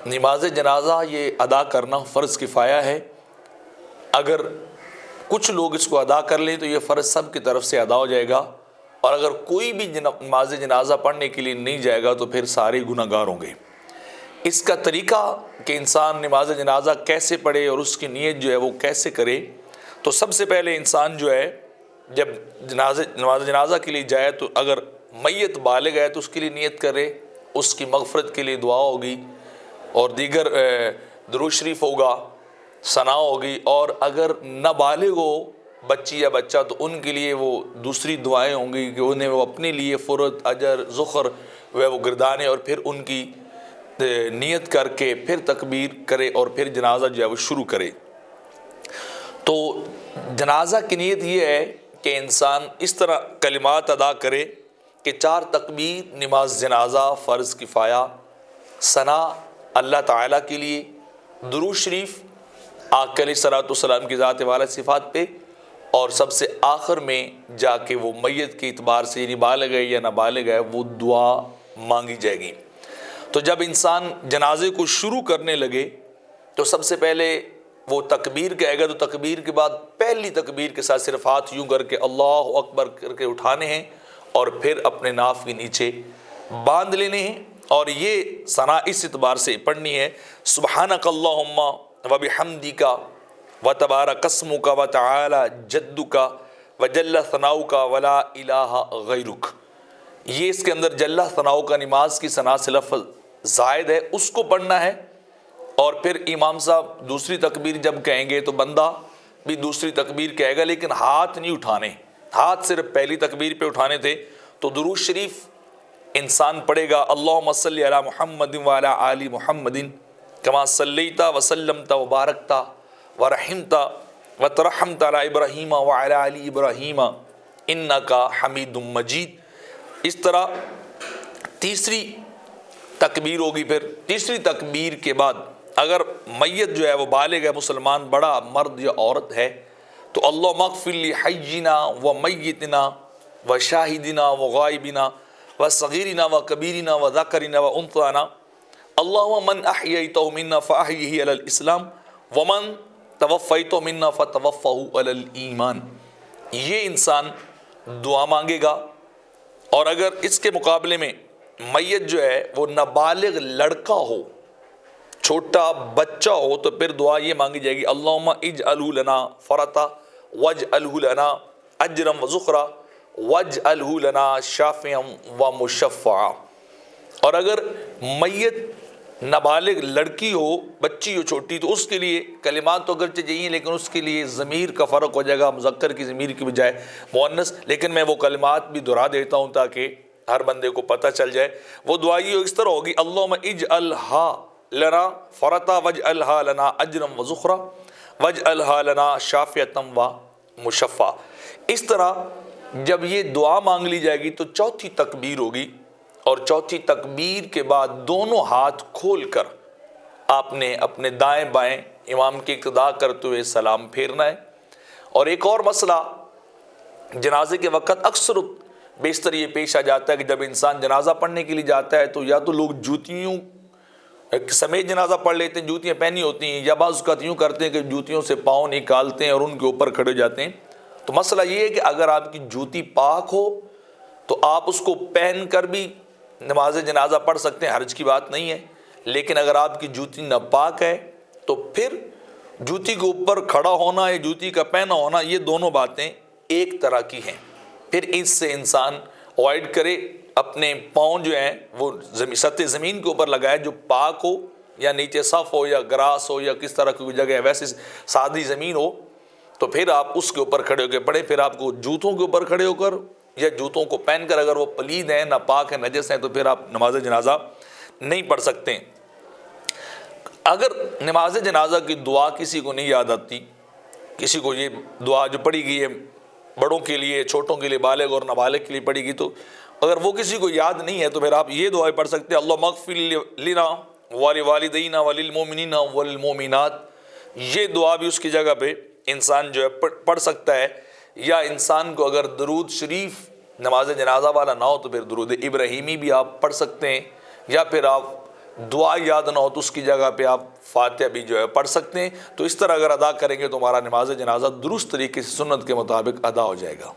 نماز جنازہ یہ ادا کرنا فرض کفایہ ہے۔ اگر کچھ لوگ اس کو ادا کر لیں تو یہ فرض سب کی طرف سے ادا ہو جائے گا، اور اگر کوئی بھی نماز جنازہ پڑھنے کے لیے نہیں جائے گا تو پھر سارے گناہ گار ہوں گے۔ اس کا طریقہ کہ انسان نماز جنازہ کیسے پڑھے اور اس کی نیت جو ہے وہ کیسے کرے، تو سب سے پہلے انسان جو ہے جب نماز جنازہ کے لیے جائے تو اگر میت بالغ ہے تو اس کے لیے نیت کرے، اس کی مغفرت کے لیے دعا ہوگی اور دیگر درود شریف ہوگا، ثنا ہوگی، اور اگر نابالغ ہو بچی یا بچہ تو ان کے لیے وہ دوسری دعائیں ہوں گی کہ انہیں وہ اپنے لیے فرد اجر ذخر وہ گردانے اور پھر ان کی نیت کر کے پھر تکبیر کرے اور پھر جنازہ جو ہے وہ شروع کرے۔ تو جنازہ کی نیت یہ ہے کہ انسان اس طرح کلمات ادا کرے کہ 4 تکبیر نماز جنازہ فرض کفایہ، ثنا اللہ تعالیٰ کے لیے، درود شریف آقا علیہ الصلوۃ والسلام کی ذات والا صفات پہ، اور سب سے آخر میں جا کے وہ میت کے اعتبار سے یعنی بالغ ہے یا نابالغ ہے وہ دعا مانگی جائے گی۔ تو جب انسان جنازے کو شروع کرنے لگے تو سب سے پہلے وہ تکبیر کہے گا، تو تکبیر کے بعد پہلی تکبیر کے ساتھ صرف ہاتھ یوں کر کے اللہ اکبر کر کے اٹھانے ہیں اور پھر اپنے ناف کے نیچے باندھ لینے ہیں، اور یہ ثنا اس اعتبار سے پڑھنی ہے سبحانک اللہم وبحمدک وتبارک اسمک وتعالی جدک وجل ثناؤک ولا الہ غیرک۔ یہ اس کے اندر جل ثناؤک نماز کی ثنا سے لفظ زائد ہے، اس کو پڑھنا ہے، اور پھر امام صاحب دوسری تکبیر جب کہیں گے تو بندہ بھی دوسری تکبیر کہے گا، لیکن ہاتھ نہیں اٹھانے، ہاتھ صرف پہلی تکبیر پہ اٹھانے تھے۔ تو درود شریف انسان پڑھے گا اللہم صلی علی محمد وعلی آل محمد کما صلیت وسلمت وبارکت ورحمت وترحمت علی ابراہیم وعلی آل ابراہیم انک حمید مجید۔ اس طرح تیسری تکبیر ہوگی۔ پھر تیسری تکبیر کے بعد اگر میت جو ہے وہ بالغ ہے، مسلمان بڑا مرد یا عورت ہے، تو اللہم اغفر لحینا ومیتنا وشاہدنا وغائبنا وصغیرنا وکبیرنا وذکرنا وانثانا اللہم من احییتہ منا فاحیہ علی الاسلام ومن توفیتہ منا فتوفہ علی الایمان۔ یہ انسان دعا مانگے گا، اور اگر اس کے مقابلے میں میت جو ہے وہ نابالغ لڑکا ہو، چھوٹا بچہ ہو، تو پھر دعا یہ مانگی جائے گی اللہم اجعلہ لنا فرطا واجعلہ لنا اجرا وذخرا واجعلہ لنا شافعا ومشفعا۔ اور اگر میت نابالغ لڑکی ہو، بچی ہو چھوٹی، تو اس کے لیے کلمات تو اگرچہ چاہیے لیکن اس کے لیے ضمیر کا فرق ہو جائے گا، مذکر کی ضمیر کی بجائے مؤنث، لیکن میں وہ کلمات بھی دہرا دیتا ہوں تاکہ ہر بندے کو پتہ چل جائے۔ وہ دعا یہ اس طرح ہوگی اللہم اجعلہا لنا فرطا واجعلہا لنا اجرا وذخرا واجعلہا لنا شافعتا ومشفعا۔ اس طرح جب یہ دعا مانگ لی جائے گی تو چوتھی تکبیر ہوگی، اور چوتھی تکبیر کے بعد دونوں ہاتھ کھول کر آپ نے اپنے دائیں بائیں امام کی اقتداء کرتے ہوئے سلام پھیرنا ہے۔ اور ایک اور مسئلہ جنازے کے وقت اکثر بیشتر یہ پیش آ جاتا ہے کہ جب انسان جنازہ پڑھنے کے لیے جاتا ہے تو یا تو لوگ جوتیوں سمیت جنازہ پڑھ لیتے ہیں، جوتیاں پہنی ہوتی ہیں، یا بعض اوقات یوں کرتے ہیں کہ جوتیوں سے پاؤں نکالتے ہیں اور ان کے اوپر کھڑے ہو جاتے ہیں۔ تو مسئلہ یہ ہے کہ اگر آپ کی جوتی پاک ہو تو آپ اس کو پہن کر بھی نماز جنازہ پڑھ سکتے ہیں، حرج کی بات نہیں ہے، لیکن اگر آپ کی جوتی ناپاک ہے تو پھر جوتی کے اوپر کھڑا ہونا یا جوتی کا پہنا ہونا یہ دونوں باتیں ایک طرح کی ہیں۔ پھر اس سے انسان اوائڈ کرے، اپنے پاؤں جو ہیں وہ سطح زمین کے اوپر لگائے جو پاک ہو، یا نیچے صف ہو یا گراس ہو یا کس طرح کی جگہ ہے، ویسے سادی زمین ہو تو پھر آپ اس کے اوپر کھڑے ہو کے پڑھیں۔ پھر آپ کو جوتوں کے اوپر کھڑے ہو کر یا جوتوں کو پہن کر اگر وہ پلید ہیں، ناپاک ہیں، نجس ہیں، تو پھر آپ نماز جنازہ نہیں پڑھ سکتے۔ اگر نماز جنازہ کی دعا کسی کو نہیں یاد آتی، کسی کو یہ دعا جو پڑھی گئی ہے بڑوں کے لیے، چھوٹوں کے لیے، بالغ اور نابالغ کے لیے پڑھی گئی، تو اگر وہ کسی کو یاد نہیں ہے تو پھر آپ یہ دعائیں پڑھ سکتے ہیں اللہم اغفر لنا ولوالدینا وللمؤمنین والمؤمنات۔ یہ دعا بھی اس کی جگہ پہ انسان جو ہے پڑھ سکتا ہے، یا انسان کو اگر درود شریف نماز جنازہ والا نہ ہو تو پھر درود ابراہیمی بھی آپ پڑھ سکتے ہیں، یا پھر آپ دعا یاد نہ ہو تو اس کی جگہ پہ آپ فاتحہ بھی جو ہے پڑھ سکتے ہیں. تو اس طرح اگر ادا کریں گے تو ہمارا نماز جنازہ درست طریقے سے سنت کے مطابق ادا ہو جائے گا.